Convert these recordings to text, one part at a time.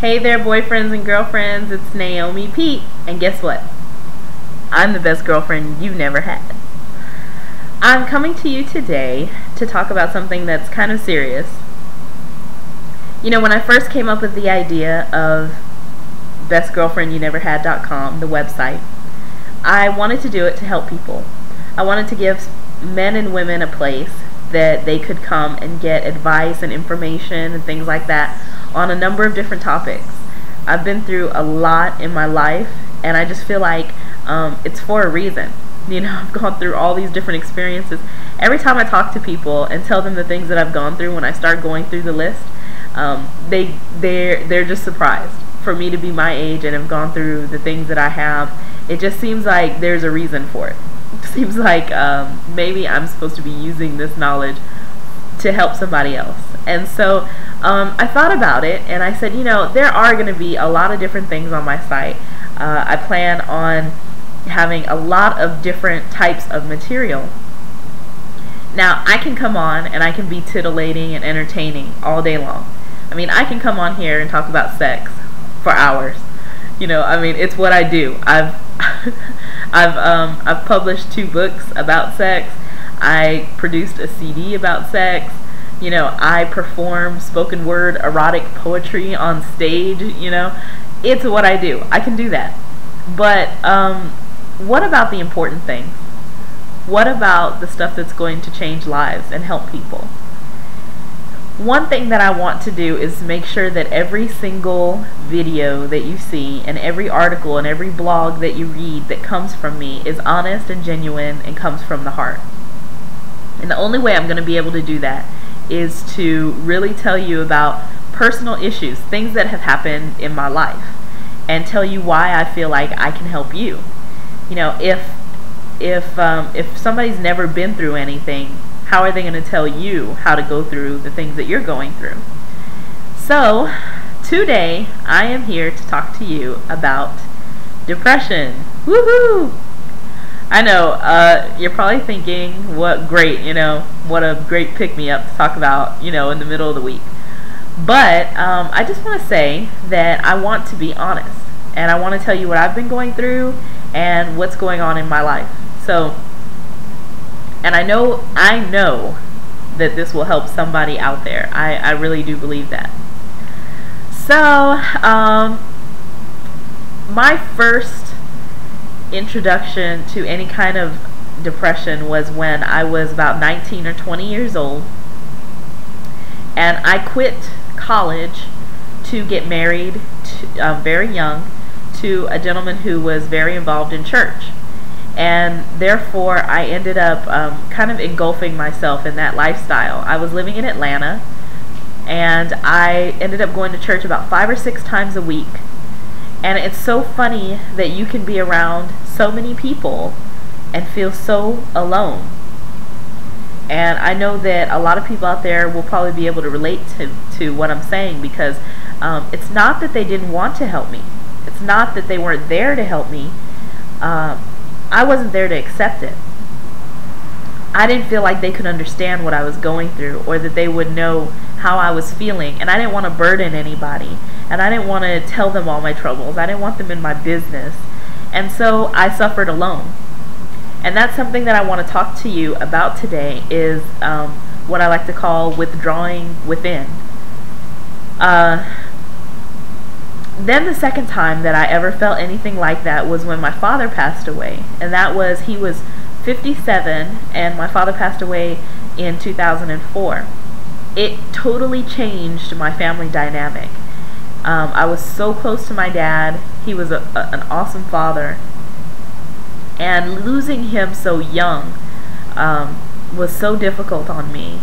Hey there, boyfriends and girlfriends, it's Naomi Pete, and guess what? I'm the best girlfriend you've never had. I'm coming to you today to talk about something that's kind of serious. You know, when I first came up with the idea of bestgirlfriendyouneverhad.com, the website, I wanted to do it to help people. I wanted to give men and women a place that they could come and get advice and information and things like that on a number of different topics. I've been through a lot in my life, and I just feel like it's for a reason. You know, I've gone through all these different experiences. Every time I talk to people and tell them the things that I've gone through, when I start going through the list, they're just surprised for me to be my age and have gone through the things that I have. It just seems like there's a reason for it. It seems like maybe I'm supposed to be using this knowledge to help somebody else. And so I thought about it, and I said, you know, there are going to be a lot of different things on my site. I plan on having a lot of different types of material. Now, I can come on and I can be titillating and entertaining all day long. I mean, I can come on here and talk about sex for hours. You know, I mean, it's what I do. I've published 2 books about sex. I produced a CD about sex. You know, I perform spoken word erotic poetry on stage. You know, it's what I do. I can do that. But what about the important things? What about the stuff that's going to change lives and help people? One thing that I want to do is make sure that every single video that you see and every article and every blog that you read that comes from me is honest and genuine and comes from the heart. And the only way I'm going to be able to do that is to really tell you about personal issues, things that have happened in my life, and tell you why I feel like I can help you. You know, if somebody's never been through anything, how are they going to tell you how to go through the things that you're going through? So today I am here to talk to you about depression. Woohoo! I know, you're probably thinking, what great, you know, what a great pick-me-up to talk about, you know, in the middle of the week. But I just want to say that I want to be honest, and I want to tell you what I've been going through and what's going on in my life. So, and I know that this will help somebody out there. I really do believe that. So, my first introduction to any kind of depression was when I was about 19 or 20 years old, and I quit college to get married very young to a gentleman who was very involved in church, and therefore I ended up kind of engulfing myself in that lifestyle. I was living in Atlanta, and I ended up going to church about 5 or 6 times a week. And it's so funny that you can be around so many people and feel so alone. And I know that a lot of people out there will probably be able to relate to what I'm saying, because it's not that they didn't want to help me. It's not that they weren't there to help me. I wasn't there to accept it. I didn't feel like they could understand what I was going through, or that they would know how I was feeling, and I didn't want to burden anybody, and I didn't want to tell them all my troubles. I didn't want them in my business, and so I suffered alone. And that's something that I want to talk to you about today, is what I like to call withdrawing within. Then the second time that I ever felt anything like that was when my father passed away, and that was, he was 57, and my father passed away in 2004. It totally changed my family dynamic. I was so close to my dad. He was an awesome father, and losing him so young was so difficult on me.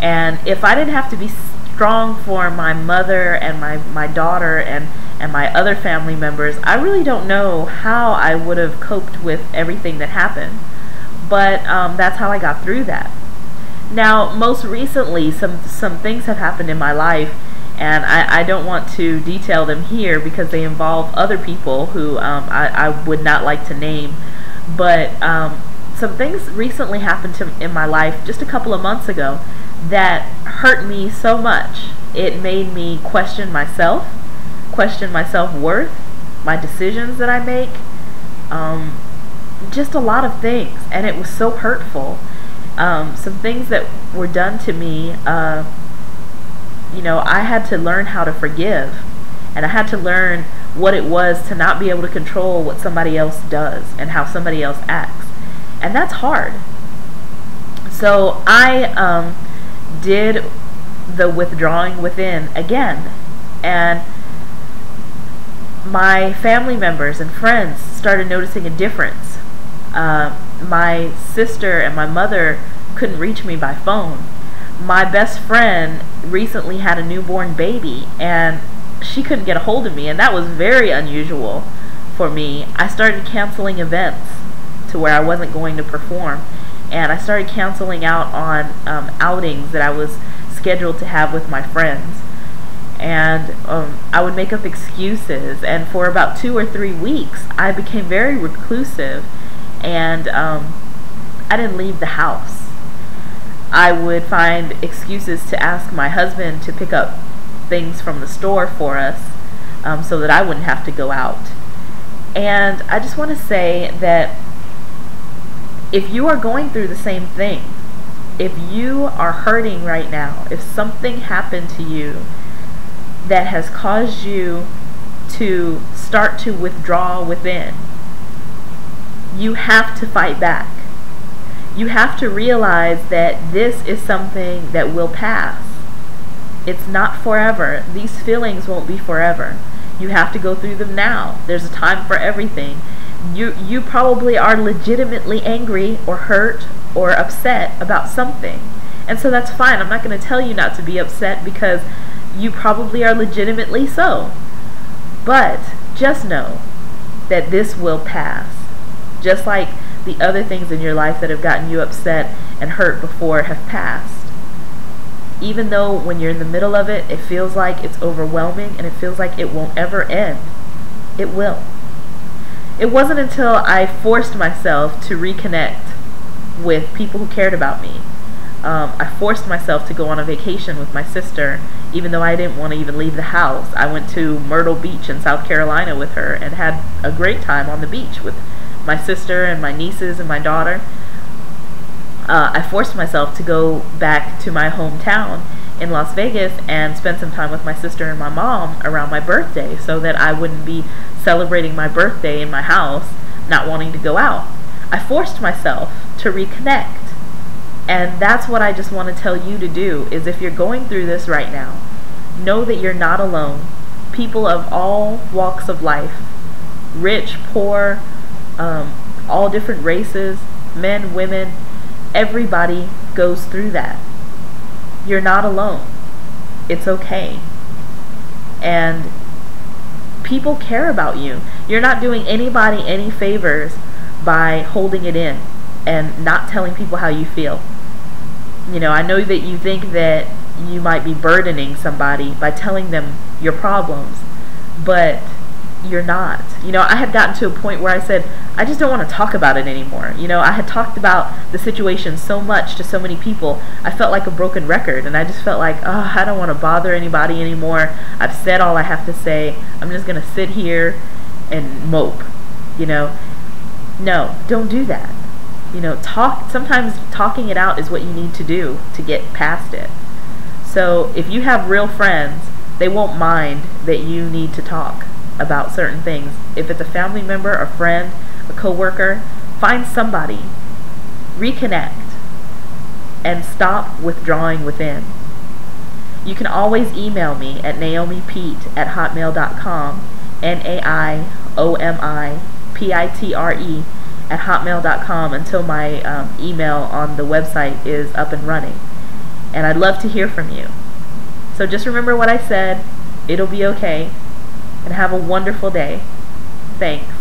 And if I didn't have to be strong for my mother and my daughter and my other family members, I really don't know how I would have coped with everything that happened. But that's how I got through that. Now, most recently, some things have happened in my life, and I don't want to detail them here because they involve other people who I would not like to name. But some things recently happened in my life just a couple of months ago that hurt me so much. It made me question myself. question my self-worth, my decisions that I make, just a lot of things, and it was so hurtful. Some things that were done to me, I had to learn how to forgive, and I had to learn what it was to not be able to control what somebody else does and how somebody else acts, and that's hard. So I did the withdrawing within again, and my family members and friends started noticing a difference. My sister and my mother couldn't reach me by phone. My best friend recently had a newborn baby, and she couldn't get a hold of me, and that was very unusual for me. I started canceling events to where I wasn't going to perform, and I started canceling out on outings that I was scheduled to have with my friends. And I would make up excuses, and for about 2 or 3 weeks I became very reclusive, and I didn't leave the house. I would find excuses to ask my husband to pick up things from the store for us, so that I wouldn't have to go out. And I just want to say that if you are going through the same thing, if you are hurting right now, if something happened to you that has caused you to start to withdraw within, you have to fight back. You have to realize that this is something that will pass. It's not forever. These feelings won't be forever. You have to go through them now. There's a time for everything. You probably are legitimately angry or hurt or upset about something. And so that's fine. I'm not going to tell you not to be upset, because you probably are legitimately so. But just know that this will pass. Just like the other things in your life that have gotten you upset and hurt before have passed. Even though when you're in the middle of it, it feels like it's overwhelming and it feels like it won't ever end, it will. It wasn't until I forced myself to reconnect with people who cared about me. I forced myself to go on a vacation with my sister, even though I didn't want to even leave the house. I went to Myrtle Beach in South Carolina with her and had a great time on the beach with my sister and my nieces and my daughter. I forced myself to go back to my hometown in Las Vegas and spend some time with my sister and my mom around my birthday, so that I wouldn't be celebrating my birthday in my house, not wanting to go out. I forced myself to reconnect. And that's what I just want to tell you to do, is if you're going through this right now, know that you're not alone. People of all walks of life, rich, poor, all different races, men, women, everybody goes through that. You're not alone. It's okay. And people care about you. You're not doing anybody any favors by holding it in and not telling people how you feel. I know that you think that you might be burdening somebody by telling them your problems, but you're not. I had gotten to a point where I said, I just don't want to talk about it anymore. I had talked about the situation so much to so many people, I felt like a broken record, and I just felt like, I don't want to bother anybody anymore. I've said all I have to say. I'm just going to sit here and mope. No, don't do that. Sometimes talking it out is what you need to do to get past it. So if you have real friends, they won't mind that you need to talk about certain things. If it's a family member, a friend, a coworker, find somebody, reconnect, and stop withdrawing within. You can always email me at naomipitre@hotmail.com, NAIOMIPITRE@hotmail.com, until my email on the website is up and running. And I'd love to hear from you. So just remember what I said. It'll be okay. And have a wonderful day. Thanks.